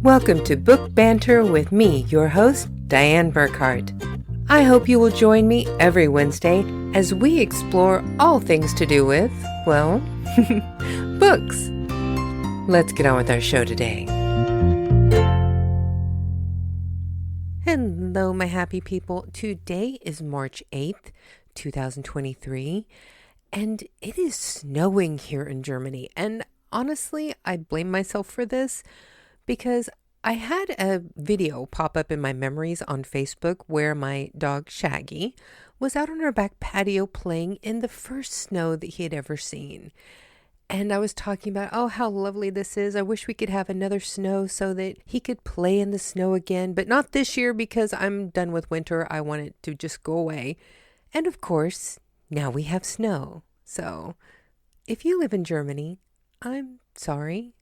Welcome to Book Banter with me, your host, Dianne Burkhart. I hope you will join me every Wednesday as we explore all things to do with, well, books. Let's get on with our show today. Hello, my happy people. Today is March 8th, 2023, and it is snowing here in Germany. And honestly, I blame myself for this because I had a video pop up in my memories on Facebook where my dog Shaggy was out on our back patio playing in the first snow that he had ever seen. And I was talking about, oh, how lovely this is. I wish we could have another snow so that he could play in the snow again, but not this year because I'm done with winter. I want it to just go away. And of course, now we have snow. So if you live in Germany, I'm sorry.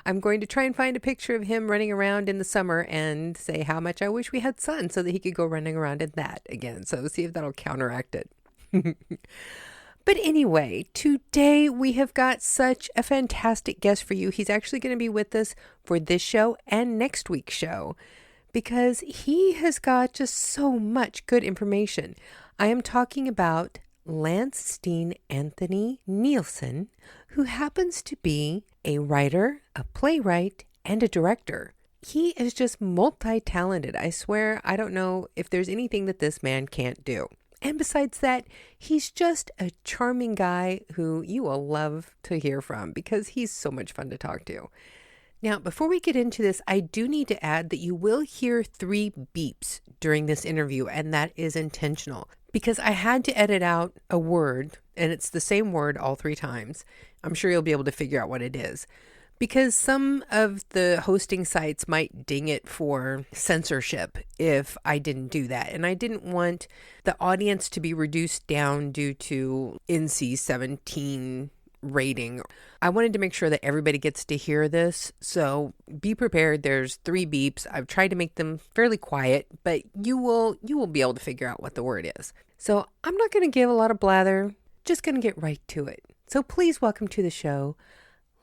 I'm going to try and find a picture of him running around in the summer and say how much I wish we had sun so that he could go running around in that again. So see if that'll counteract it. But anyway, today we have got such a fantastic guest for you. He's actually going to be with us for this show and next week's show because he has got just so much good information. I am talking about Lance Steen Anthony Nielsen, who happens to be a writer, a playwright, and a director. He is just multi-talented. I swear, I don't know if there's anything that this man can't do. And besides that, he's just a charming guy who you will love to hear from because he's so much fun to talk to. Now, before we get into this, I do need to add that you will hear 3 beeps during this interview, and that is intentional because I had to edit out a word, and it's the same word all 3 times. I'm sure you'll be able to figure out what it is because some of the hosting sites might ding it for censorship if I didn't do that. And I didn't want the audience to be reduced down due to NC-17 rating. I wanted to make sure that everybody gets to hear this. So be prepared. There's 3 beeps. I've tried to make them fairly quiet, but you will be able to figure out what the word is. So I'm not going to give a lot of blather, just going to get right to it. So please welcome to the show,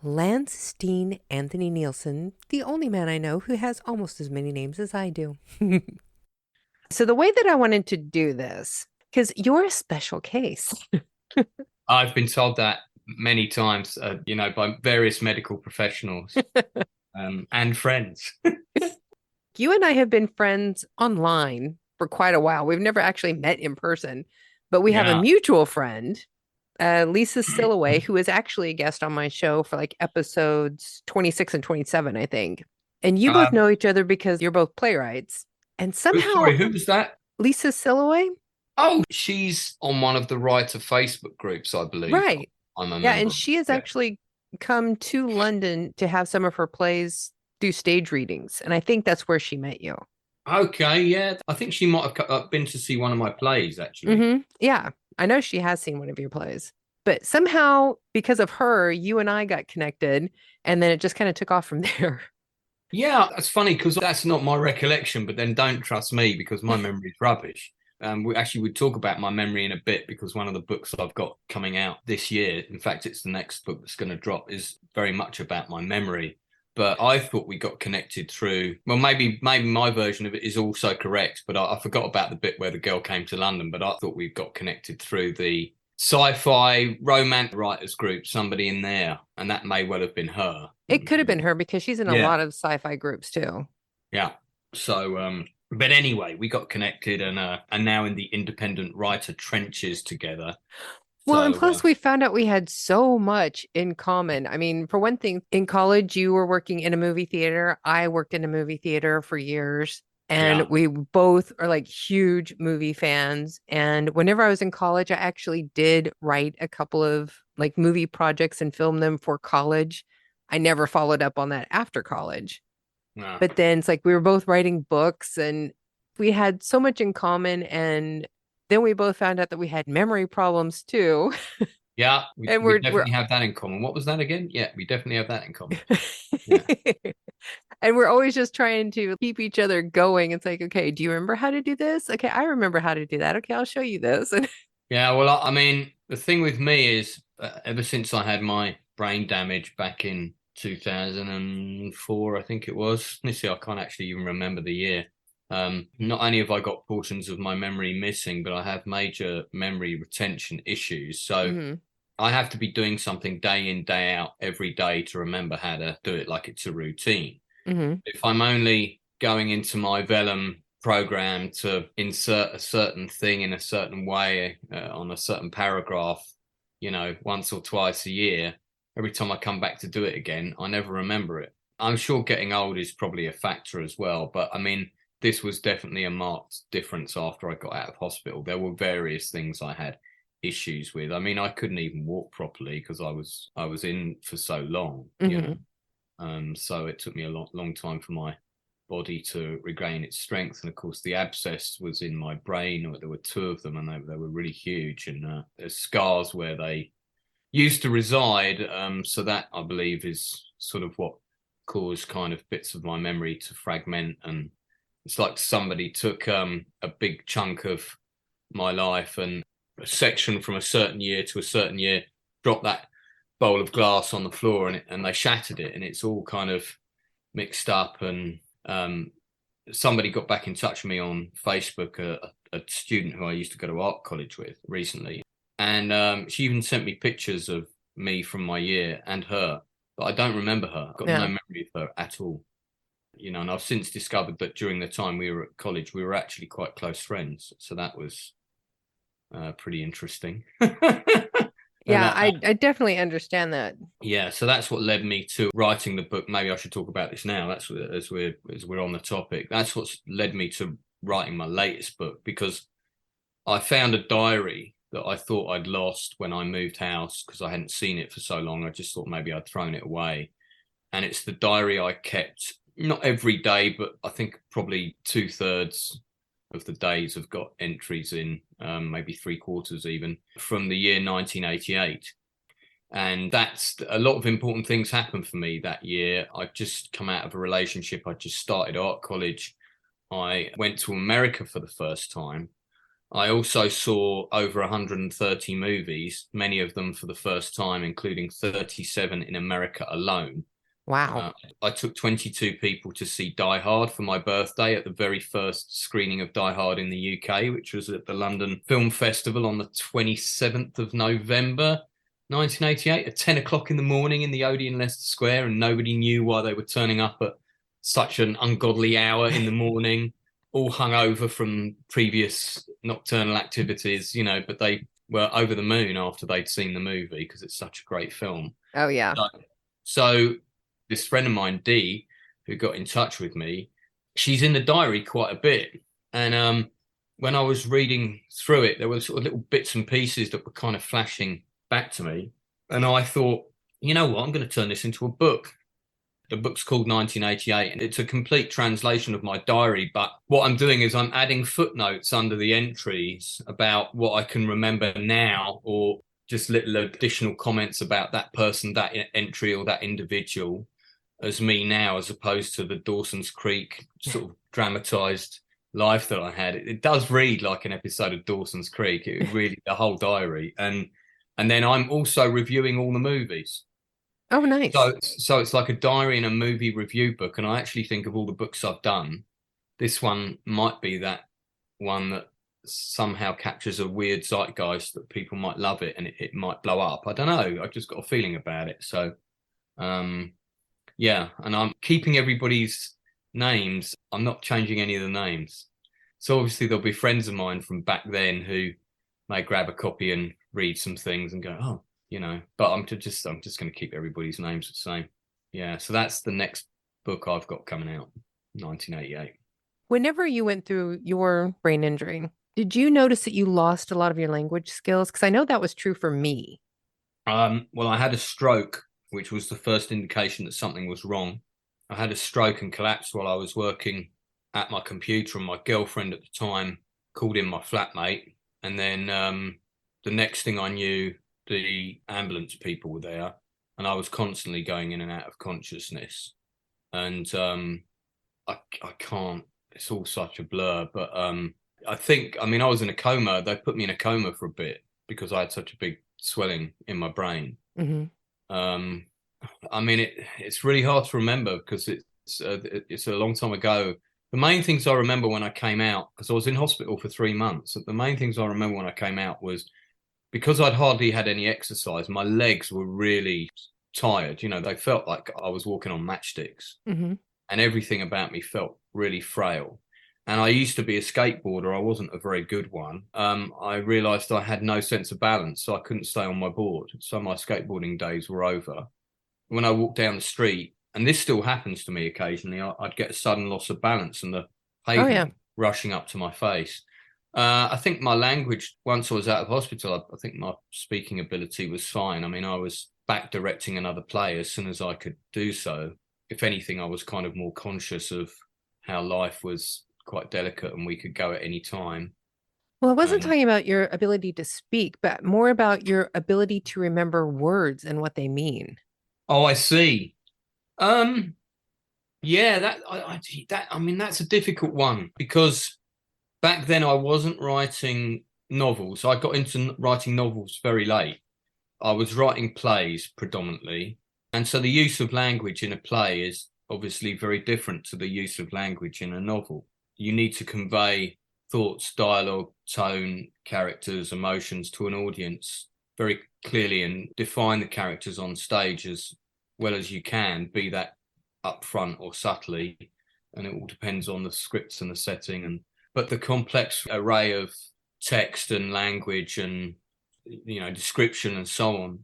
Lance Steen Anthony Nielsen, the only man I know who has almost as many names as I do. So the way that I wanted to do this, because you're a special case. I've been told that many times, by various medical professionals and friends. You and I have been friends online for quite a while. We've never actually met in person, but we have a mutual friend, Lisa Silloway, who is actually a guest on my show for like episodes 26 and 27, I think. And you both know each other because you're both playwrights. And somehow... Sorry, who was that? Lisa Silloway? Oh, she's on one of the writer Facebook groups, I believe. Right. I'm a yeah, member. and she has actually come to London to have some of her plays do stage readings. And I think that's where she met you. Okay, yeah. I think she might have been to see one of my plays, actually. Mm-hmm. Yeah, I know she has seen one of your plays. But somehow, because of her, you and I got connected, and then it just kind of took off from there. Yeah, that's funny because that's not my recollection, but then don't trust me because my memory is rubbish. We talk about my memory in a bit because one of the books I've got coming out this year, in fact, it's the next book that's going to drop, is very much about my memory. But I thought we got connected through, well, maybe my version of it is also correct, but I forgot about the bit where the girl came to London, but I thought we got connected through the sci-fi romance writers group, somebody in there, and that may well have been her. It could have been her because she's in a lot of sci-fi groups too. Yeah. So, but anyway, we got connected and are now in the independent writer trenches together. Well, and plus we found out we had so much in common. I mean, for one thing, in college, you were working in a movie theater. I worked in a movie theater for years. And we both are like huge movie fans. And whenever I was in college, I actually did write a couple of like movie projects and film them for college. I never followed up on that after college. No. But then it's like we were both writing books and we had so much in common. And then we both found out that we had memory problems too. Yeah, we definitely have that in common. What was that again? Yeah, we definitely have that in common. And we're always just trying to keep each other going. It's like, okay, do you remember how to do this? Okay, I remember how to do that. Okay, I'll show you this. Yeah, well, I mean, the thing with me is ever since I had my brain damage back in 2004, I think it was. Honestly, I can't actually even remember the year. Not only have I got portions of my memory missing, but I have major memory retention issues. So I have to be doing something day in, day out, every day to remember how to do it like it's a routine. If I'm only going into my Vellum program to insert a certain thing in a certain way on a certain paragraph, once or twice a year, every time I come back to do it again, I never remember it. I'm sure getting old is probably a factor as well, but I mean, this was definitely a marked difference after I got out of hospital. There were various things I had issues with. I mean, I couldn't even walk properly because I was in for so long, so it took me a long time for my body to regain its strength. And of course, the abscess was in my brain. There were two of them, and they were really huge. And there's scars where they used to reside. So that, I believe, is sort of what caused kind of bits of my memory to fragment. And it's like somebody took a big chunk of my life and a section from a certain year to a certain year, dropped that bowl of glass on the floor, and they shattered it, and it's all kind of mixed up. And somebody got back in touch with me on Facebook, a student who I used to go to art college with recently, and she even sent me pictures of me from my year and her, but I don't remember her. I've got no memory of her at all. And I've since discovered that during the time we were at college, we were actually quite close friends. So that was pretty interesting. Yeah, I definitely understand that. Yeah, so that's what led me to writing the book. Maybe I should talk about this now. That's as we're on the topic. That's what's led me to writing my latest book, because I found a diary that I thought I'd lost when I moved house because I hadn't seen it for so long. I just thought maybe I'd thrown it away. And it's the diary I kept, not every day, but I think probably 2/3 of the days have got entries in, maybe 3/4 even, from the year 1988. And that's a lot of important things happened for me that year. I'd just come out of a relationship. I just started art college. I went to America for the first time. I also saw over 130 movies, many of them for the first time, including 37 in America alone. Wow. I took 22 people to see Die Hard for my birthday at the very first screening of Die Hard in the UK, which was at the London Film Festival on the 27th of November, 1988, at 10 o'clock in the morning in the Odeon Leicester Square, and nobody knew why they were turning up at such an ungodly hour in the morning, all hungover from previous nocturnal activities, but they were over the moon after they'd seen the movie because it's such a great film. Oh, yeah. So this friend of mine, Dee, who got in touch with me, she's in the diary quite a bit. And when I was reading through it, there were sort of little bits and pieces that were kind of flashing back to me. And I thought, you know what, I'm going to turn this into a book. The book's called 1988, and it's a complete translation of my diary. But what I'm doing is I'm adding footnotes under the entries about what I can remember now, or just little additional comments about that person, that entry, or that individual as me now, as opposed to the Dawson's Creek sort of dramatized life that I had. It does read like an episode of Dawson's Creek. It really, the whole diary. And then I'm also reviewing all the movies. Oh, nice. So it's like a diary and a movie review book. And I actually think of all the books I've done, this one might be that one that somehow captures a weird zeitgeist that people might love it, and it might blow up. I don't know. I've just got a feeling about it. So, yeah. And I'm keeping everybody's names. I'm not changing any of the names. So obviously there'll be friends of mine from back then who may grab a copy and read some things and go, oh, but I'm just going to keep everybody's names the same. Yeah. So that's the next book I've got coming out, 1988. Whenever you went through your brain injury, did you notice that you lost a lot of your language skills? Because I know that was true for me. Well, I had a stroke, which was the first indication that something was wrong. I had a stroke and collapsed while I was working at my computer, and my girlfriend at the time called in my flatmate. And then the next thing I knew, the ambulance people were there, and I was constantly going in and out of consciousness. And I can't, it's all such a blur, but I was in a coma. They put me in a coma for a bit because I had such a big swelling in my brain. Mm-hmm. Um, I mean, it's really hard to remember because it's a long time ago. The main things I remember when I came out, because I was in hospital for 3 months, the main things I remember when I came out was because I'd hardly had any exercise, my legs were really tired. You know, they felt like I was walking on matchsticks, Mm-hmm. and everything about me felt really frail. And I used to be a skateboarder. I wasn't a very good one. I realized I had no sense of balance, so I couldn't stay on my board. So my skateboarding days were over. When I walked down the street, and this still happens to me occasionally, I'd get a sudden loss of balance and the Oh, yeah. pavement rushing up to my face. I think my language, once I was out of hospital, I think my speaking ability was fine. I mean, I was back directing another play as soon as I could do so. If anything, I was kind of more conscious of how life was quite delicate and we could go at any time. Well, I wasn't And talking about your ability to speak, but more about your ability to remember words and what they mean. oh, I see. Um, yeah, I mean, that's a difficult one because back then I wasn't writing novels. I got into writing novels very late. I was writing plays predominantly. And so the use of language in a play is obviously very different to the use of language in a novel. You need to convey thoughts, dialogue, tone, characters, emotions to an audience very clearly and define the characters on stage as well as you can, be that upfront or subtly. And it all depends on the scripts and the setting and but the complex array of text and language and description and so on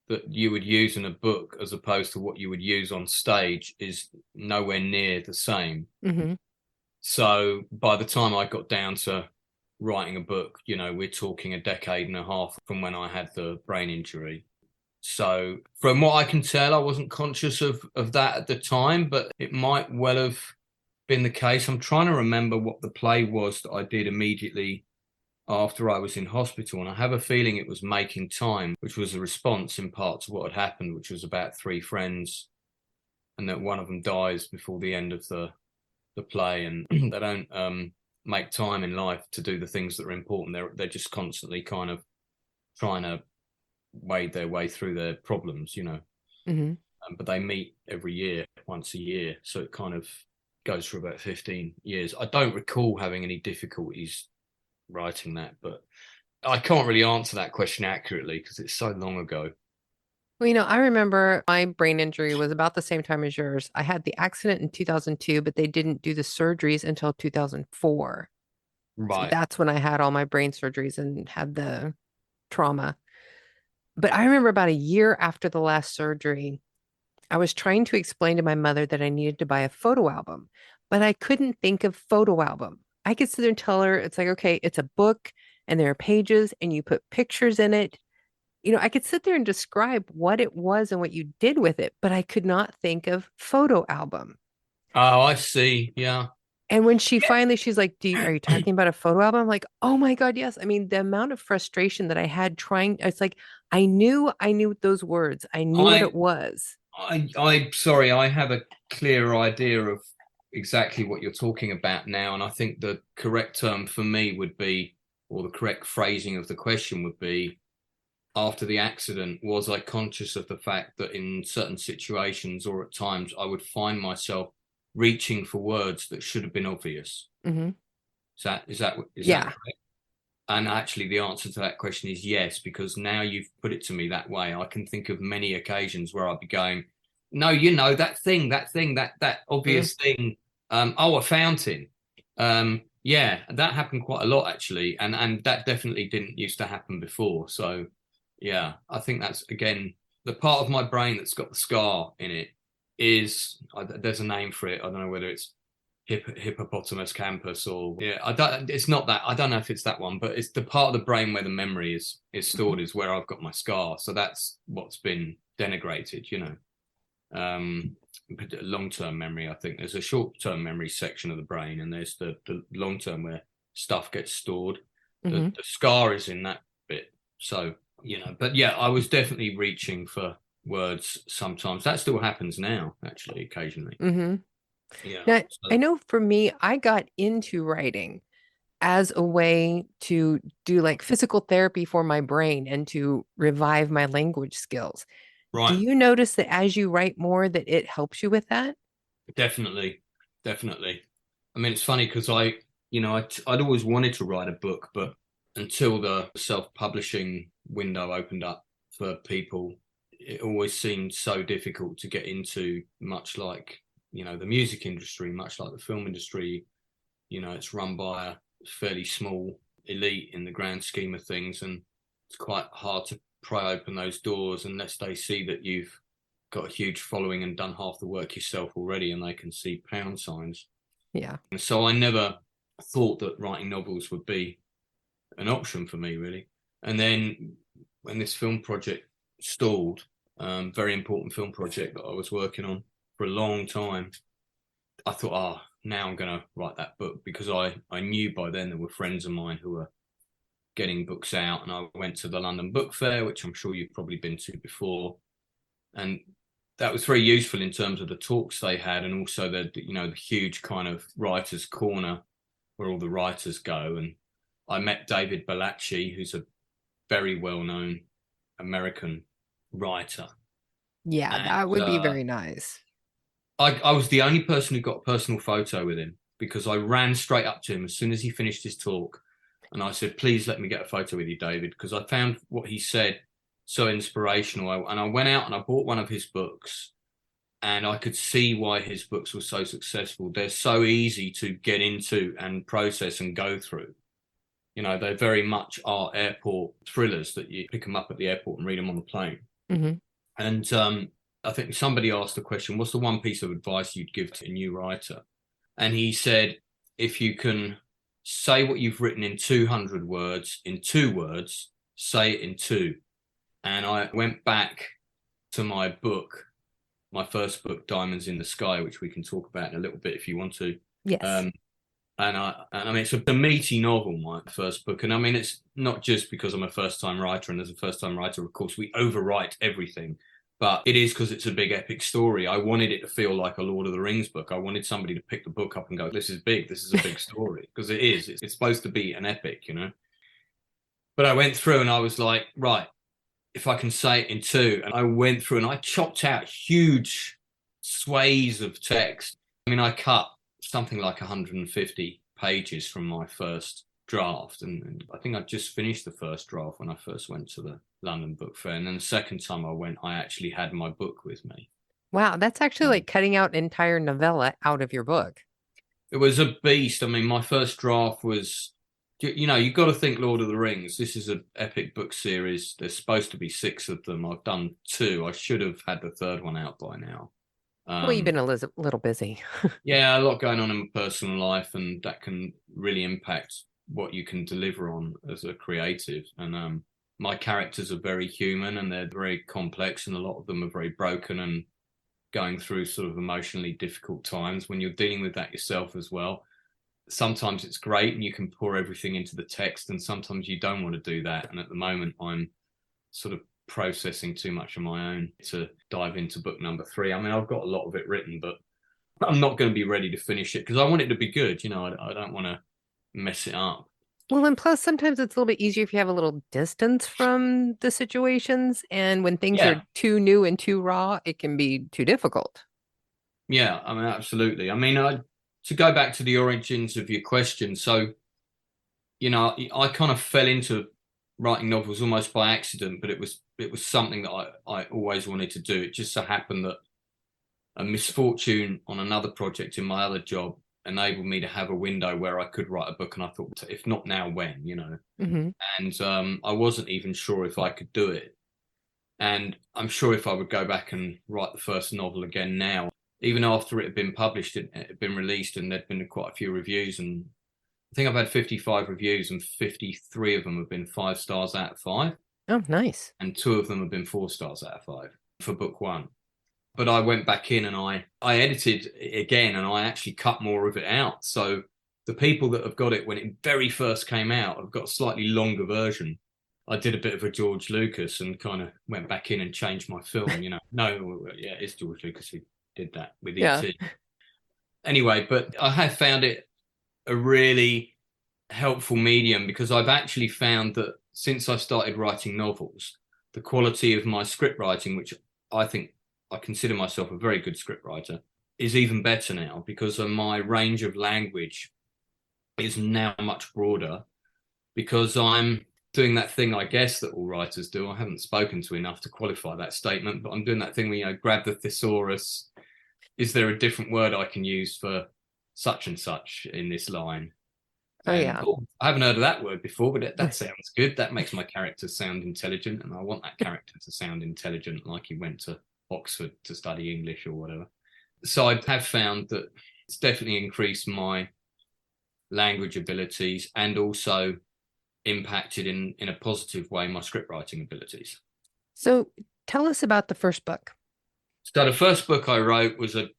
that you would use in a book as opposed to what you would use on stage is nowhere near the same. Mm-hmm. So by the time I got down to writing a book, we're talking a decade and a half from when I had the brain injury. So from what I can tell, I wasn't conscious of that at the time, but it might well have been the case. I'm trying to remember what the play was that I did immediately after I was in hospital, and I have a feeling it was Making Time, which was a response in part to what had happened, which was about three friends, and that one of them dies before the end of the play, and they don't make time in life to do the things that are important. They're just constantly kind of trying to wade their way through their problems, Mm-hmm. but they meet every year, once a year, so it kind of goes for about 15 years. I don't recall having any difficulties writing that, but I can't really answer that question accurately because it's so long ago. Well, I remember my brain injury was about the same time as yours. I had the accident in 2002, but they didn't do the surgeries until 2004. So Right. that's when I had all my brain surgeries and had the trauma. But I remember about a year after the last surgery, I was trying to explain to my mother that I needed to buy a photo album, but I couldn't think of photo album. I could sit there and tell her, it's like, okay, it's a book and there are pages and you put pictures in it. I could sit there and describe what it was and what you did with it, but I could not think of photo album. Oh, I see. Yeah. And when she's like, are you talking about a photo album? I'm like, oh my God, yes. I mean, the amount of frustration that I had it's like, I knew those words. I knew what I it was. I sorry, I have a clear idea of exactly what you're talking about now, and I think the correct term for me would be, or the correct phrasing of the question would be, after the accident, was I conscious of the fact that in certain situations or at times I would find myself reaching for words that should have been obvious? Hmm. Is that Yeah. correct? And actually, the answer to that question is yes, because now you've put it to me that way. I can think of many occasions where I'd be going, no, that Mhm. obvious thing. A fountain. Yeah, that happened quite a lot actually, and that definitely didn't used to happen before. So, yeah, I think that's again the part of my brain that's got the scar in it is there's a name for it. I don't know whether it's hippopotamus campus or yeah, I don't, it's not that, I don't know if it's that one, but it's the part of the brain where the memory is Mhm. stored is where I've got my scar, so that's what's been denigrated, um long-term memory. I think there's a short-term memory section of the brain and there's the long-term where stuff gets stored. The, Mhm. the scar is in that bit, so but yeah, I was definitely reaching for words sometimes. That still happens now actually occasionally. Mhm. Yeah, Now, I so know for me, I got into writing as a way to do like physical therapy for my brain and to revive my language skills. Do Right. you notice that as you write more that it helps you with that? Definitely. Definitely. I mean, it's funny because I'd always wanted to write a book, but until the self-publishing window opened up for people, it always seemed so difficult to get into, much like, the music industry, much like the film industry. It's run by a fairly small elite in the grand scheme of things, and it's quite hard to pry open those doors unless they see that you've got a huge following and done half the work yourself already, and they can see pound signs. Yeah. And so I never thought that writing novels would be an option for me, really. And then when this film project stalled, very important film project that I was working on for a long time, I thought, now I'm going to write that book, because I knew by then there were friends of mine who were getting books out, and I went to the London Book Fair, which I'm sure you've probably been to before, and that was very useful in terms of the talks they had, and also the huge kind of writers' corner where all the writers go. And I met David Bellacci, who's a very well-known American writer, Yeah, and that would be very nice. I was the only person who got a personal photo with him, because I ran straight up to him as soon as he finished his talk, and I said, "Please let me get a photo with you, David," because I found what he said so inspirational. And I went out and I bought one of his books, and I could see why his books were so successful. They're so easy to get into and process and go through. They very much are airport thrillers that you pick them up at the airport and read them on the plane. Hmm. And I think somebody asked the question, what's the one piece of advice you'd give to a new writer? And he said, if you can say what you've written in 200 words, in 2 words, say it in 2. And I went back to my book, my first book, Diamonds in the Sky, which we can talk about in a little bit if you want to. Yes. And I mean, it's a meaty novel, my first book. And I mean, it's not just because I'm a first time writer, and as a first time writer, of course, we overwrite everything. But it is because it's a big epic story. I wanted it to feel like a Lord of the Rings book. I wanted somebody to pick the book up and go, this is big. This is a big story. Because it is. It's supposed to be an epic, But I went through and I was like, right, if I can say it in 2. And I went through and I chopped out huge swathes of text. I mean, I cut something like 150 pages from my first draft. And I think I just finished the first draft when I first went to the London Book Fair. And then the second time I went, I actually had my book with me. Wow, that's actually like cutting out an entire novella out of your book. It was a beast. I mean, my first draft was, you've got to think Lord of the Rings. This is an epic book series. There's supposed to be 6 of them. I've done 2. I should have had the third one out by now. Well, you've been a little busy. Yeah, a lot going on in my personal life, and that can really impact what you can deliver on as a creative. And my characters are very human, and they're very complex, and a lot of them are very broken and going through sort of emotionally difficult times. When you're dealing with that yourself as well, sometimes it's great and you can pour everything into the text, and sometimes you don't want to do that. And at the moment, I'm sort of processing too much on my own to dive into book number 3. I mean, I've got a lot of it written, but I'm not going to be ready to finish it because I want it to be good. I don't want to mess it up. Well, and plus, sometimes it's a little bit easier if you have a little distance from the situations. And when things Yeah, are too new and too raw, it can be too difficult. yeah. I mean, absolutely. I mean, to go back to the origins of your question, so I kind of fell into writing novels almost by accident, but it was something that I always wanted to do. It just so happened that a misfortune on another project in my other job enabled me to have a window where I could write a book. And I thought, if not now, when, Hmm. And I wasn't even sure if I could do it. And I'm sure if I would go back and write the first novel again now, even after it had been published, it had been released, and there'd been quite a few reviews. And I think I've had 55 reviews, and 53 of them have been 5 stars out of 5. Oh, nice. And 2 of them have been 4 stars out of 5 for book 1. But I went back in and I edited it again, and I actually cut more of it out. So the people that have got it when it very first came out have got a slightly longer version. I did a bit of a George Lucas and kind of went back in and changed my film. No, yeah, it's George Lucas who did that with Yeah. E.T. Anyway, but I have found it a really helpful medium, because I've actually found that since I started writing novels, the quality of my script writing, which I think I consider myself a very good scriptwriter, is even better now because of my range of language is now much broader because I'm doing that thing, I guess, that all writers do. I haven't spoken to enough to qualify that statement, but I'm doing that thing where, grab the thesaurus. Is there a different word I can use for such and such in this line? Oh, yeah. I haven't heard of that word before, but that sounds good. That makes my character sound intelligent, and I want that character to sound intelligent, like he went to Oxford to study English or whatever. So I have found that it's definitely increased my language abilities and also impacted in a positive way my script writing abilities. So tell us about the first book. So the first book I wrote was a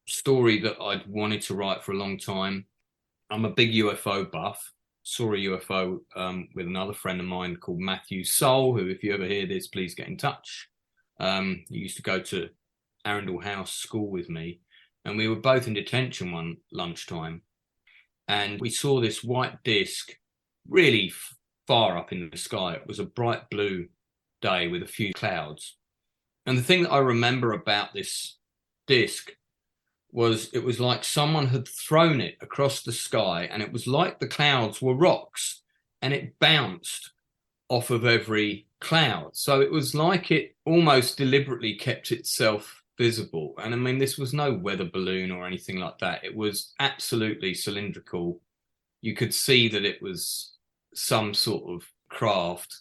story that I'd wanted to write for a long time. I'm a big UFO buff. Saw a UFO with another friend of mine called Matthew Soul, who, if you ever hear this, please get in touch. He used to go to Arundel House School with me, and we were both in detention one lunchtime. And we saw this white disc really far up in the sky. It was a bright blue day with a few clouds. And the thing that I remember about this disc was it was like someone had thrown it across the sky, and it was like the clouds were rocks, and it bounced off of every cloud. So it was like it almost deliberately kept itself visible. And I mean, this was no weather balloon or anything like that. It was absolutely cylindrical. You could see that it was some sort of craft.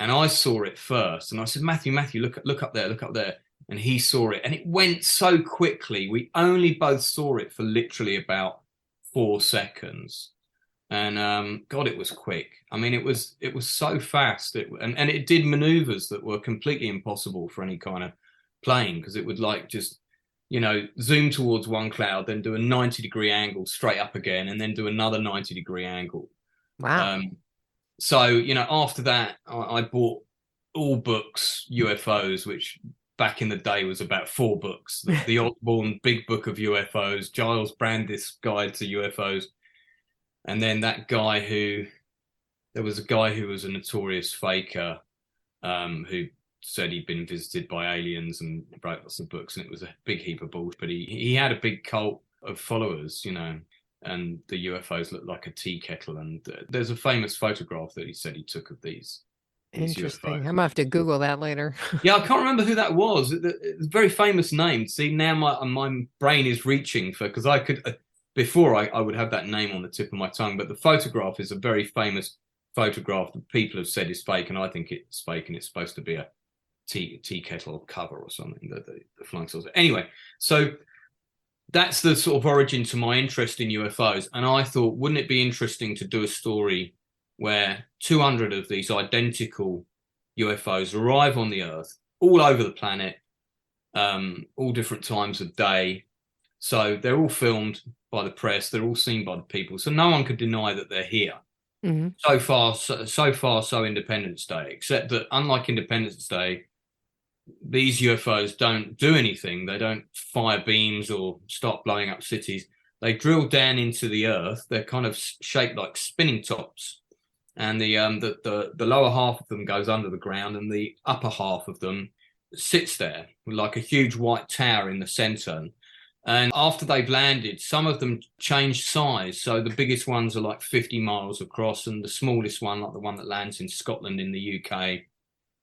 And I saw it first, and I said, Matthew, look up there. And he saw it, and it went so quickly. We only both saw it for literally about 4 seconds. And God, it was quick. I mean, it was so fast. And it did maneuvers that were completely impossible for any kind of plane, because it would like just, zoom towards one cloud, then do a 90-degree angle straight up again, and then do another 90-degree angle. Wow. So, after that, I bought all books, UFOs, which back in the day was about 4 books. The Osborne Big Book of UFOs, Giles Brandis Guide to UFOs. And then there was a guy who was a notorious faker who said he'd been visited by aliens and wrote lots of books, and it was a big heap of bullshit. But he had a big cult of followers, and the UFOs looked like a tea kettle. And there's a famous photograph that he said he took of these Interesting. UFOs. I'm gonna have to Google that later. Yeah, I can't remember who that was. It's a very famous name. See, now my brain is reaching for, because I could, before I would have that name on the tip of my tongue, but the photograph is a very famous photograph that people have said is fake, and I think it's fake, and it's supposed to be a tea kettle cover or something, the flying saucer. Anyway, so that's the sort of origin to my interest in UFOs. And I thought, wouldn't it be interesting to do a story where 200 of these identical UFOs arrive on the Earth, all over the planet, all different times of day. So they're all filmed by the press, they're all seen by the people, so no one could deny that they're here. Mm-hmm. So far, so Independence Day, except that unlike Independence Day, these UFOs don't do anything. They don't fire beams or start blowing up cities. They drill down into the Earth. They're kind of shaped like spinning tops. And the lower half of them goes under the ground, and the upper half of them sits there like a huge white tower in the center. And after they've landed, some of them change size. So the biggest ones are like 50 miles across, and the smallest one, like the one that lands in Scotland in the UK,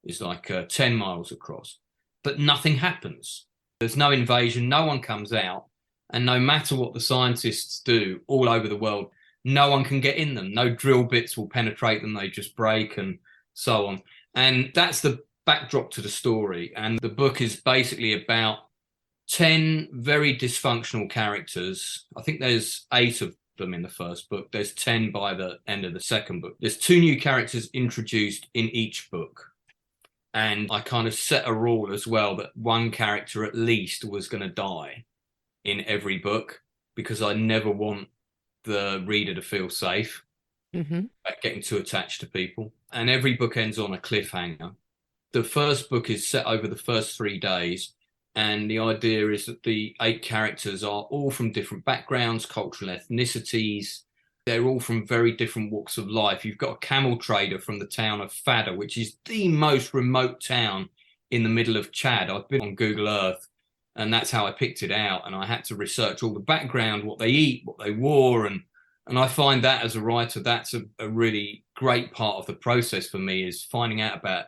is like 10 miles across. But nothing happens. There's no invasion. No one comes out. And no matter what the scientists do all over the world, no one can get in them. No drill bits will penetrate them. They just break and so on. And that's the backdrop to the story. And the book is basically about 10 very dysfunctional characters. I think there's 8 of them in the first book. There's 10 by the end of the second book. There's 2 new characters introduced in each book. And I kind of set a rule as well that one character at least was going to die in every book, because I never want the reader to feel safe at getting too attached to people. And every book ends on a cliffhanger. The first book is set over the first 3 days. And the idea is that the 8 characters are all from different backgrounds, cultural ethnicities. They're all from very different walks of life. You've got a camel trader from the town of Fada, which is the most remote town in the middle of Chad. I've been on Google Earth, and that's how I picked it out. And I had to research all the background, what they eat, what they wore, and I find that as a writer, that's a really great part of the process for me, is finding out about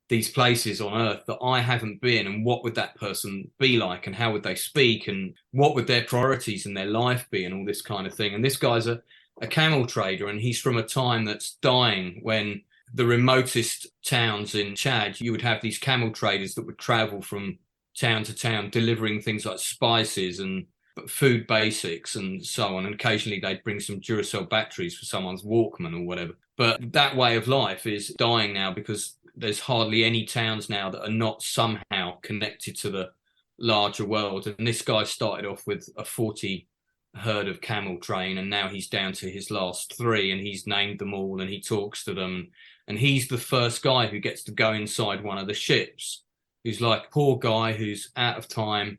these places on Earth that I haven't been, and what would that person be like, and how would they speak, and what would their priorities in their life be, and all this kind of thing. And this guy's a camel trader, and he's from a time that's dying, when the remotest towns in Chad, you would have these camel traders that would travel from town to town, delivering things like spices and food basics and so on. And occasionally they'd bring some Duracell batteries for someone's Walkman or whatever. But that way of life is dying now, because there's hardly any towns now that are not somehow connected to the larger world. And this guy started off with a 40 herd of camel train, and now he's down to his last 3, and he's named them all, and he talks to them. And he's the first guy who gets to go inside one of the ships, who's like a poor guy who's out of time,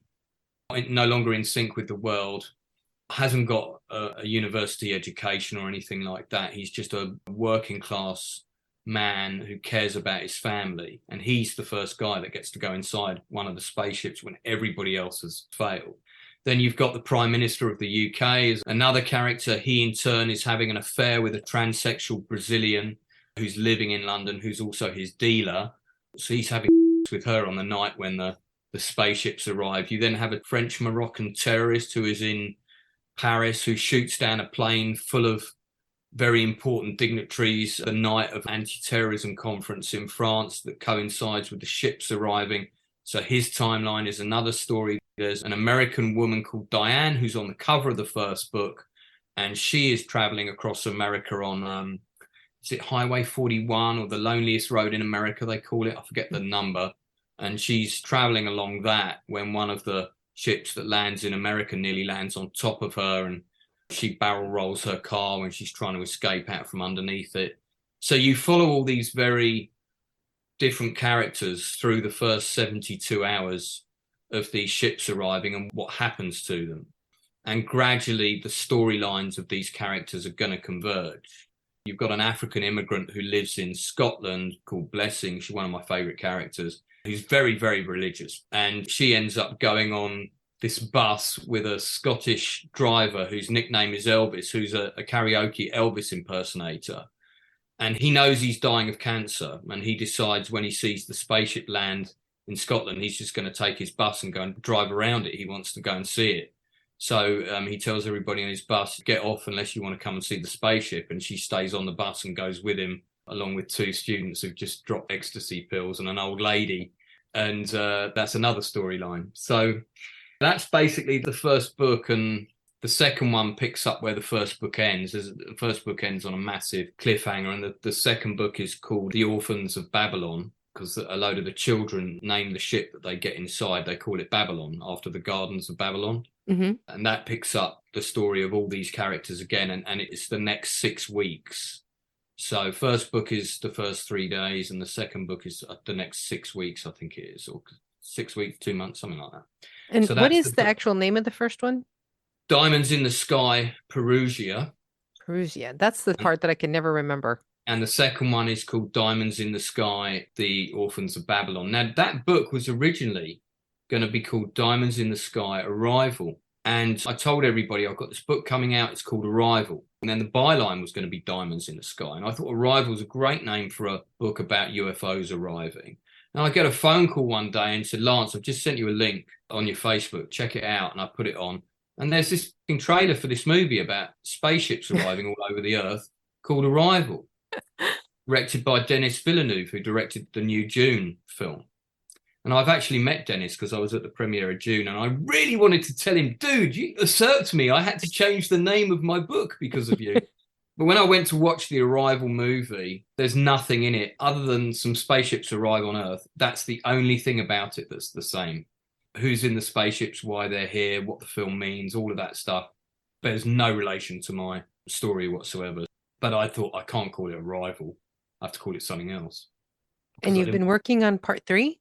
no longer in sync with the world, hasn't got a university education or anything like that. He's just a working class man who cares about his family. And he's the first guy that gets to go inside one of the spaceships when everybody else has failed. Then you've got the Prime Minister of the UK as another character. He in turn is having an affair with a transsexual Brazilian who's living in London, who's also his dealer. So he's having with her on the night when the spaceships arrive. You then have a French Moroccan terrorist who is in Paris, who shoots down a plane full of very important dignitaries the night of anti-terrorism conference in France that coincides with the ships arriving. So his timeline is another story. There's an American woman called Dianne who's on the cover of the first book, and she is traveling across America on is it Highway 41 or the loneliest road in America, they call it? I forget the number. And she's traveling along that when one of the ships that lands in America nearly lands on top of her, and she barrel rolls her car when she's trying to escape out from underneath it. So you follow all these very different characters through the first 72 hours of these ships arriving and what happens to them. And gradually the storylines of these characters are going to converge. You've got an African immigrant who lives in Scotland called Blessing. She's one of my favorite characters, who's very, very religious. And she ends up going on this bus with a Scottish driver whose nickname is Elvis, who's a karaoke Elvis impersonator. And he knows he's dying of cancer. And he decides when he sees the spaceship land in Scotland, he's just going to take his bus and go and drive around it. He wants to go and see it. So he tells everybody on his bus, get off unless you want to come and see the spaceship. And she stays on the bus and goes with him, along with 2 students who've just dropped ecstasy pills and an old lady. And that's another storyline. So that's basically the first book. And the second one picks up where the first book ends. The first book ends on a massive cliffhanger. And the second book is called The Orphans of Babylon, because a load of the children name the ship that they get inside. They call it Babylon, after the Gardens of Babylon. Mm-hmm. And that picks up the story of all these characters again. And it's the next 6 weeks. So first book is the first 3 days, and the second book is the next 6 weeks, I think it is, or 6 weeks, 2 months, something like that. And so what is the actual name of the first one? Diamonds in the Sky, Perusia. Perusia. That's the part that I can never remember. And the second one is called Diamonds in the Sky, The Orphans of Babylon. Now, that book was originally going to be called Diamonds in the Sky, Arrival. And I told everybody, I've got this book coming out, it's called Arrival. And then the byline was going to be Diamonds in the Sky. And I thought Arrival was a great name for a book about UFOs arriving. And I get a phone call one day and said, Lance, I've just sent you a link on your Facebook, check it out. And I put it on. And there's this trailer for this movie about spaceships arriving all over the Earth called Arrival, directed by Denis Villeneuve, who directed the new Dune film. And I've actually met Dennis because I was at the premiere of Dune, and I really wanted to tell him, dude, you usurped me. I had to change the name of my book because of you. But when I went to watch the Arrival movie, there's nothing in it other than some spaceships arrive on Earth. That's the only thing about it that's the same. Who's in the spaceships, why they're here, what the film means, all of that stuff. There's no relation to my story whatsoever. But I thought, I can't call it Arrival. I have to call it something else. And you've been working on part 3?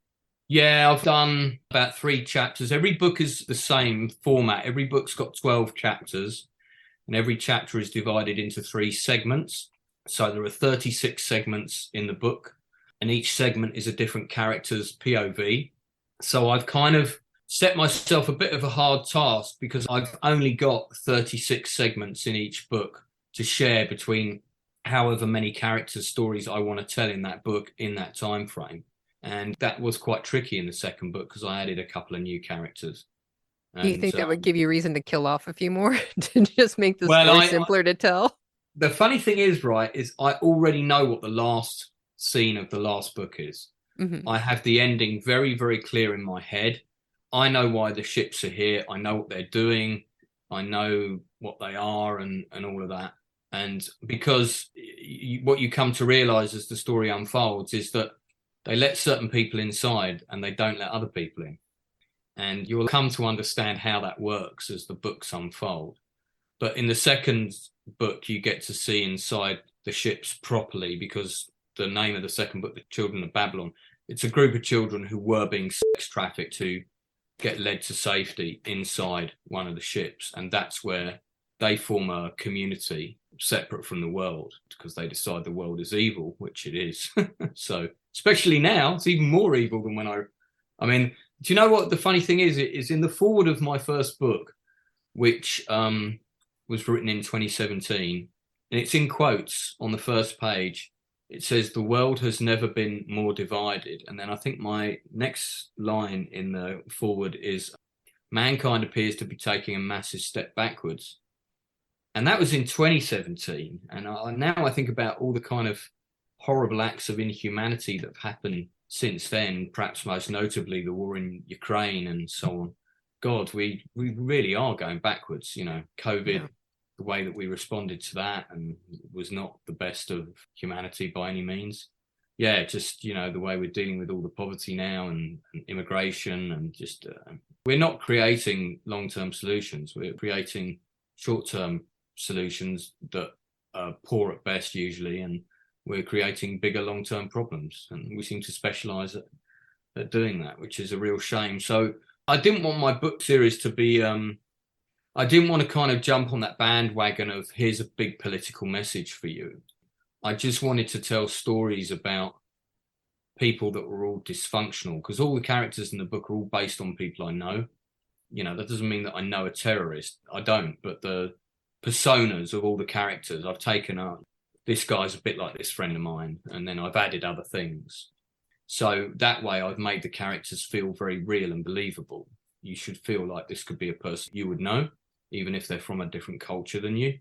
Yeah, I've done about 3 chapters. Every book is the same format. Every book's got 12 chapters, and every chapter is divided into 3 segments. So there are 36 segments in the book. and each segment is a different character's POV. So I've kind of set myself a bit of a hard task because I've only got 36 segments in each book to share between however many characters' stories I want to tell in that book in that time frame. And that was quite tricky in the second book because I added a couple of new characters. Do you And think that would give you reason to kill off a few more to just make the well, story simpler to tell? The funny thing is, right, is I already know what the last scene of the last book is. Mm-hmm. I have the ending very, very clear in my head. I know why the ships are here. I know what they're doing. I know what they are and all of that. And because what you come to realize as the story unfolds is that they let certain people inside and they don't let other people in. And you'll come to understand how that works as the books unfold. But in the second book, you get to see inside the ships properly because the name of the second book, The Children of Babylon, it's a group of children who were being sex trafficked who get led to safety inside one of the ships. And that's where they form a community separate from the world because they decide the world is evil, which it is. So especially now, it's even more evil than when I mean, do you know what the funny thing is? It is in the foreword of my first book, which was written in 2017, and it's in quotes on the first page. It says, "The world has never been more divided." And then I think my next line in the foreword is, "Mankind appears to be taking a massive step backwards." And that was in 2017. And now I think about all the kind of horrible acts of inhumanity that have happened since then, perhaps most notably the war in Ukraine and so on. God, we really are going backwards. You know, COVID, yeah. The way that we responded to that and was not the best of humanity by any means. Yeah, just, you know, the way we're dealing with all the poverty now and immigration and just, we're not creating long-term solutions. We're creating short-term solutions that are poor at best usually, and we're creating bigger long-term problems. And we seem to specialize at doing that, which is a real shame. So I didn't want my book series to be, I didn't want to kind of jump on that bandwagon of here's a big political message for you. I just wanted to tell stories about people that were all dysfunctional, because all the characters in the book are all based on people I know. You know, that doesn't mean that I know a terrorist. I don't, but the personas of all the characters I've taken up. This guy's a bit like this friend of mine, and then I've added other things. So that way I've made the characters feel very real and believable. You should feel like this could be a person you would know, even if they're from a different culture than you.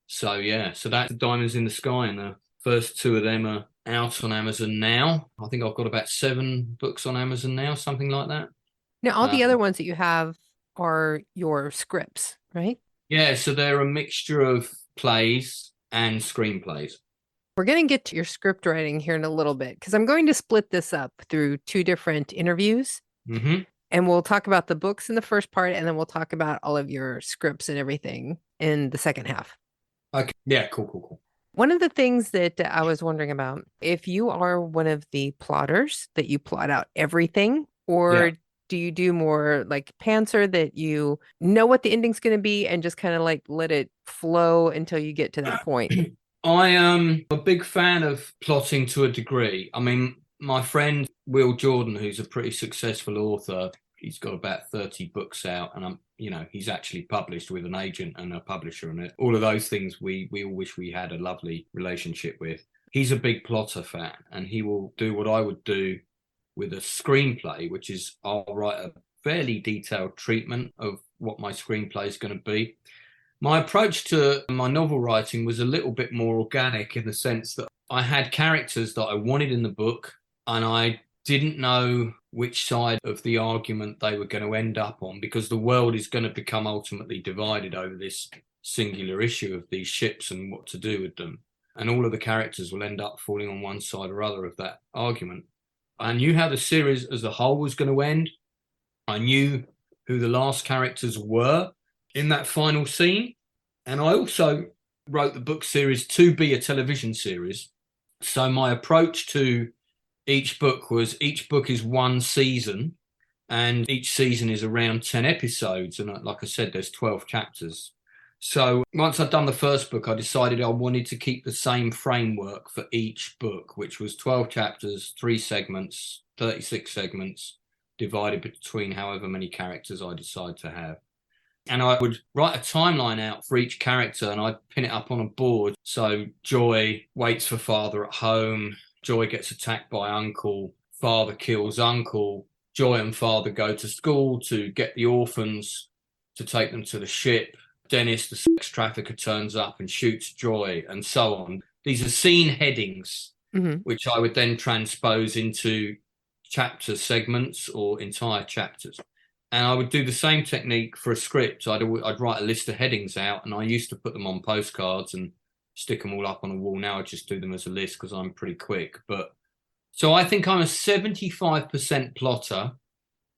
So yeah, so that's Diamonds in the Sky, and the first two of them are out on Amazon now. I think I've got about 7 books on Amazon now, something like that. Now, all the other ones that you have are your scripts, right? Yeah, so they're a mixture of plays and screenplays. We're going to get to your script writing here in a little bit, because I'm going to split this up through 2 different interviews. Mm-hmm. And we'll talk about the books in the first part, and then we'll talk about all of your scripts and everything in the second half. Okay. Yeah, cool. One of the things that I was wondering about, if you are one of the plotters that you plot out everything, or do you do more like pantser, that you know what the ending's going to be and just kind of like let it flow until you get to that point? I am a big fan of plotting to a degree. I mean, my friend Will Jordan, who's a pretty successful author, he's got about 30 books out, and he's actually published with an agent and a publisher, and all of those things we all wish we had a lovely relationship with. He's a big plotter fan, and he will do what I would do with a screenplay, which is I'll write a fairly detailed treatment of what my screenplay is going to be. My approach to my novel writing was a little bit more organic, in the sense that I had characters that I wanted in the book, and I didn't know which side of the argument they were going to end up on, because the world is going to become ultimately divided over this singular issue of these ships and what to do with them. And all of the characters will end up falling on one side or other of that argument. I knew how the series as a whole was going to end. I knew who the last characters were in that final scene. And I also wrote the book series to be a television series. So my approach to each book is 1 season, and each season is around 10 episodes. And like I said, there's 12 chapters. So once I'd done the first book, I decided I wanted to keep the same framework for each book, which was 12 chapters, 3 segments, 36 segments, divided between however many characters I decide to have. And I would write a timeline out for each character and I'd pin it up on a board. So Joy waits for father at home. Joy gets attacked by uncle. Father kills uncle. Joy and father go to school to get the orphans to take them to the ship. Dennis, the sex trafficker, turns up and shoots Joy, and so on. These are scene headings, which I would then transpose into chapter segments or entire chapters. And I would do the same technique for a script. I'd write a list of headings out, and I used to put them on postcards and stick them all up on a wall. Now I just do them as a list because I'm pretty quick. But so I think I'm a 75% plotter.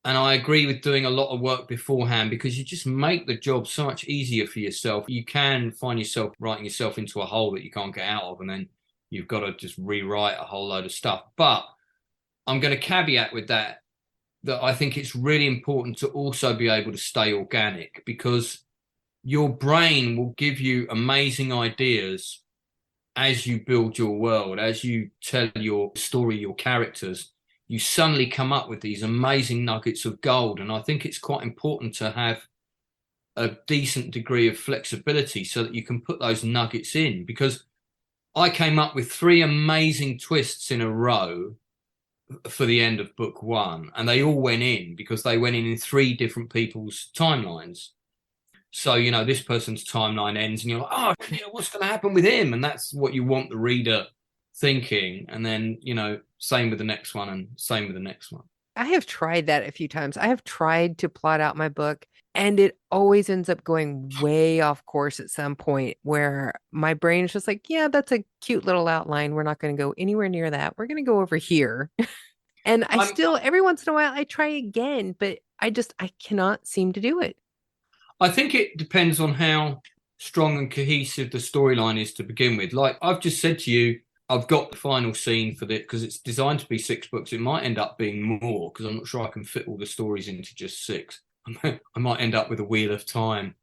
And I agree with doing a lot of work beforehand because you just make the job so much easier for yourself. You can find yourself writing yourself into a hole that you can't get out of, and then you've got to just rewrite a whole load of stuff. But I'm going to caveat with that I think it's really important to also be able to stay organic, because your brain will give you amazing ideas as you build your world, as you tell your story, your characters. You suddenly come up with these amazing nuggets of gold. And I think it's quite important to have a decent degree of flexibility so that you can put those nuggets in, because I came up with 3 amazing twists in a row for the end of book 1, and they all went in because they went in 3 different people's timelines. So, you know, this person's timeline ends and you're like, oh, what's going to happen with him? And that's what you want the reader thinking. And then, you know, same with the next one and same with the next one. I have tried that a few times. I have tried to plot out my book, and it always ends up going way off course at some point where my brain is just like, yeah, that's a cute little outline. We're not going to go anywhere near that. We're going to go over here. And I still, every once in a while, I try again, but I cannot seem to do it. I think it depends on how strong and cohesive the storyline is to begin with. Like I've just said to you, I've got the final scene for it because it's designed to be 6 books. It might end up being more because I'm not sure I can fit all the stories into just 6. I might end up with a Wheel of Time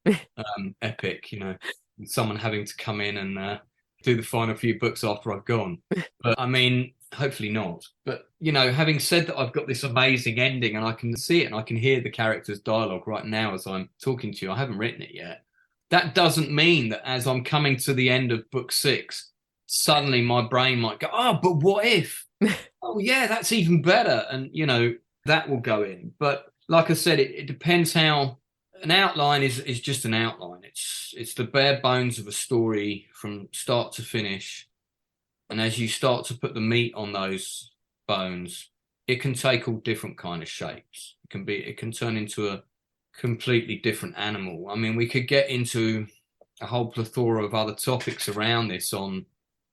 epic, you know, and someone having to come in and do the final few books after I've gone. But I mean, hopefully not. But, you know, having said that, I've got this amazing ending and I can see it and I can hear the characters' dialogue right now as I'm talking to you. I haven't written it yet. That doesn't mean that as I'm coming to the end of book 6, suddenly my brain might go, oh, but what if? Oh, yeah, that's even better. And, you know, that will go in. But like I said, it depends how an outline is just an outline. It's the bare bones of a story from start to finish. And as you start to put the meat on those bones, it can take all different kind of shapes. It can turn into a completely different animal. I mean, we could get into a whole plethora of other topics around this on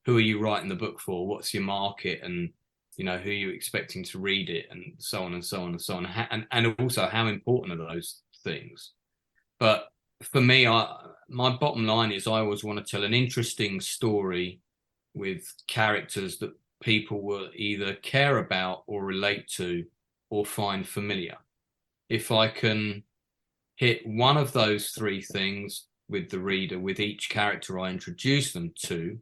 who are you writing the book for? What's your market? And, you know, who are you expecting to read it? And so on and so on and so on. And also how important are those things? But for me, my bottom line is I always want to tell an interesting story with characters that people will either care about or relate to or find familiar. If I can hit one of those 3 things with the reader, with each character I introduce them to,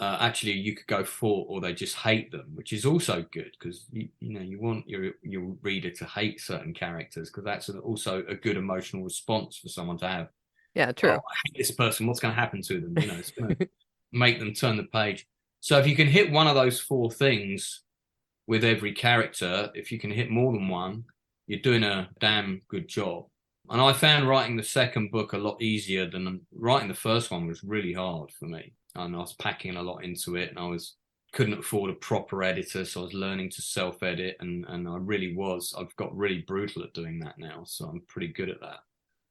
actually you could go 4 or they just hate them, which is also good because you know you want your reader to hate certain characters because that's also a good emotional response for someone to have. Yeah, true. Oh, I hate this person. What's going to happen to them? You know, it's going to make them turn the page. So if you can hit one of those 4 things with every character, if you can hit more than one, you're doing a damn good job. And I found writing the second book a lot easier than writing the first one. Was really hard for me. And I was packing a lot into it, and I couldn't afford a proper editor, so I was learning to self-edit, and I really was. I've got really brutal at doing that now, so I'm pretty good at that.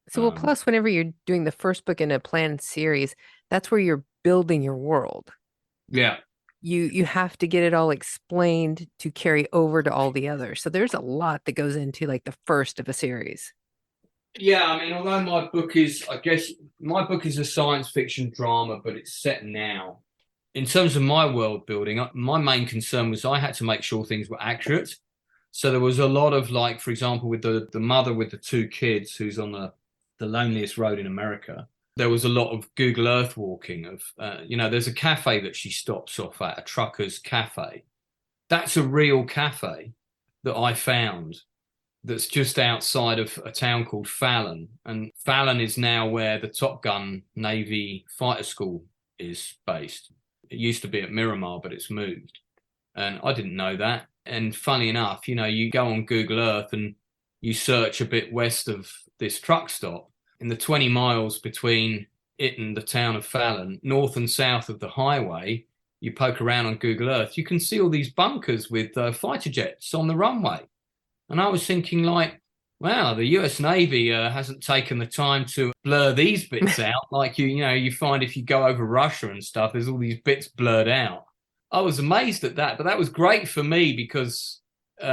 So, well, plus, whenever you're doing the first book in a planned series, that's where you're building your world. Yeah. You have to get it all explained to carry over to all the others. So there's a lot that goes into like the first of a series. Yeah, I mean, although my book is a science fiction drama, but it's set now. In terms of my world building, my main concern was I had to make sure things were accurate. So there was a lot of, like, for example, with the mother with the 2 kids who's on the loneliest road in America. there was a lot of Google Earth walking of, there's a cafe that she stops off at, a trucker's cafe. That's a real cafe that I found that's just outside of a town called Fallon. And Fallon is now where the Top Gun Navy fighter school is based. It used to be at Miramar, but it's moved. And I didn't know that. And funny enough, you go on Google Earth and you search a bit west of this truck stop. In the 20 miles between it and the town of Fallon, north and south of the highway, you poke around on Google Earth, you can see all these bunkers with fighter jets on the runway. And I was thinking like, wow, the US Navy hasn't taken the time to blur these bits out. Like, you find if you go over Russia and stuff, there's all these bits blurred out. I was amazed at that, but that was great for me because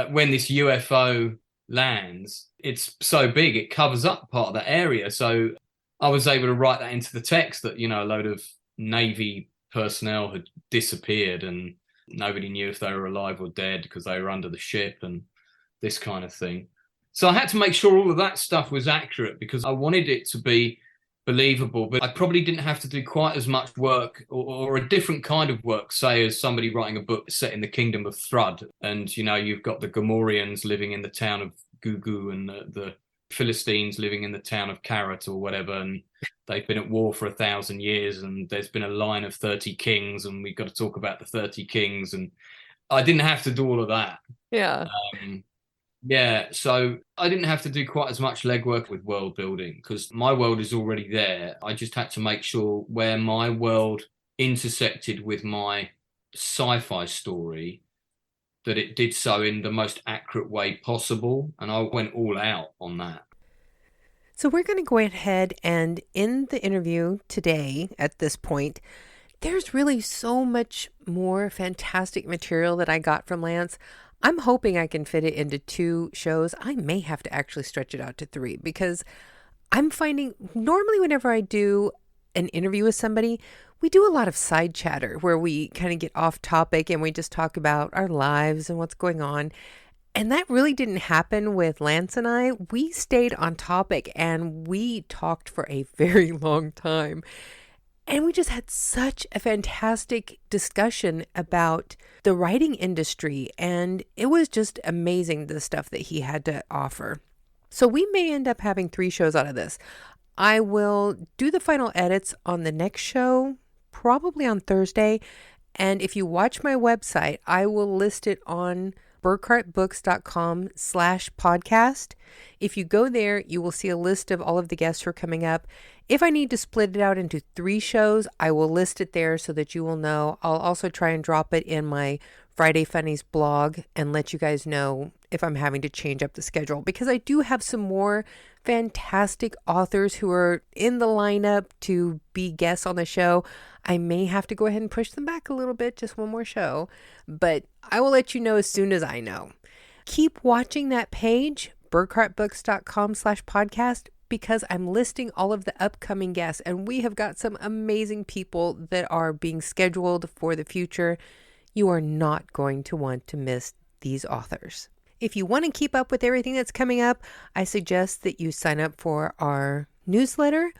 when this UFO lands, it's so big, it covers up part of that area. So I was able to write that into the text that, a load of Navy personnel had disappeared and nobody knew if they were alive or dead because they were under the ship and this kind of thing. So I had to make sure all of that stuff was accurate because I wanted it to be believable, but I probably didn't have to do quite as much work or a different kind of work, say, as somebody writing a book set in the kingdom of Thrud. And, you've got the Gomorians living in the town of Gugu and the Philistines living in the town of Carrot or whatever. And they've been at war for 1,000 years and there's been a line of 30 kings and we've got to talk about the 30 kings. And I didn't have to do all of that. Yeah. So I didn't have to do quite as much legwork with world building because my world is already there. I just had to make sure where my world intersected with my sci-fi story, that it did so in the most accurate way possible. And I went all out on that. So we're going to go ahead and in the interview today at this point, there's really so much more fantastic material that I got from Lance. I'm hoping I can fit it into 2 shows. I may have to actually stretch it out to 3 because I'm finding normally whenever I do an interview with somebody, we do a lot of side chatter where we kind of get off topic and we just talk about our lives and what's going on. And that really didn't happen with Lance and I. We stayed on topic and we talked for a very long time. And we just had such a fantastic discussion about the writing industry. And it was just amazing, the stuff that he had to offer. So we may end up having 3 shows out of this. I will do the final edits on the next show, probably on Thursday. And if you watch my website, I will list it on burkhartbooks.com/podcast. If you go there, you will see a list of all of the guests who are coming up. If I need to split it out into 3 shows, I will list it there so that you will know. I'll also try and drop it in my Friday Funnies blog and let you guys know if I'm having to change up the schedule, because I do have some more fantastic authors who are in the lineup to be guests on the show. I may have to go ahead and push them back a little bit, just one more show, but I will let you know as soon as I know. Keep watching that page, burkhartbooks.com/podcast, because I'm listing all of the upcoming guests, and we have got some amazing people that are being scheduled for the future. You are not going to want to miss these authors. If you want to keep up with everything that's coming up, I suggest that you sign up for our newsletter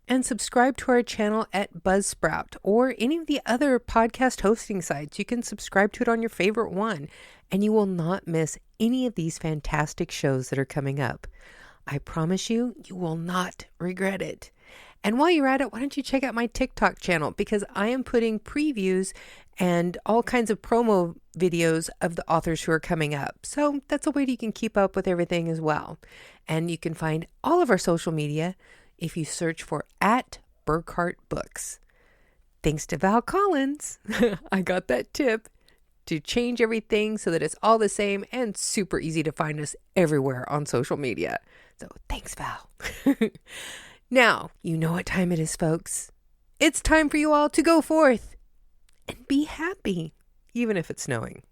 and subscribe to our channel at Buzzsprout or any of the other podcast hosting sites. You can subscribe to it on your favorite one, and you will not miss any of these fantastic shows that are coming up. I promise you, you will not regret it. And while you're at it, why don't you check out my TikTok channel, because I am putting previews and all kinds of promo videos of the authors who are coming up. So that's a way that you can keep up with everything as well. And you can find all of our social media if you search for @BurkhartBooks. Thanks to Val Collins, I got that tip to change everything so that it's all the same and super easy to find us everywhere on social media. So thanks, Val. Now, you know what time it is, folks. It's time for you all to go forth and be happy, even if it's snowing.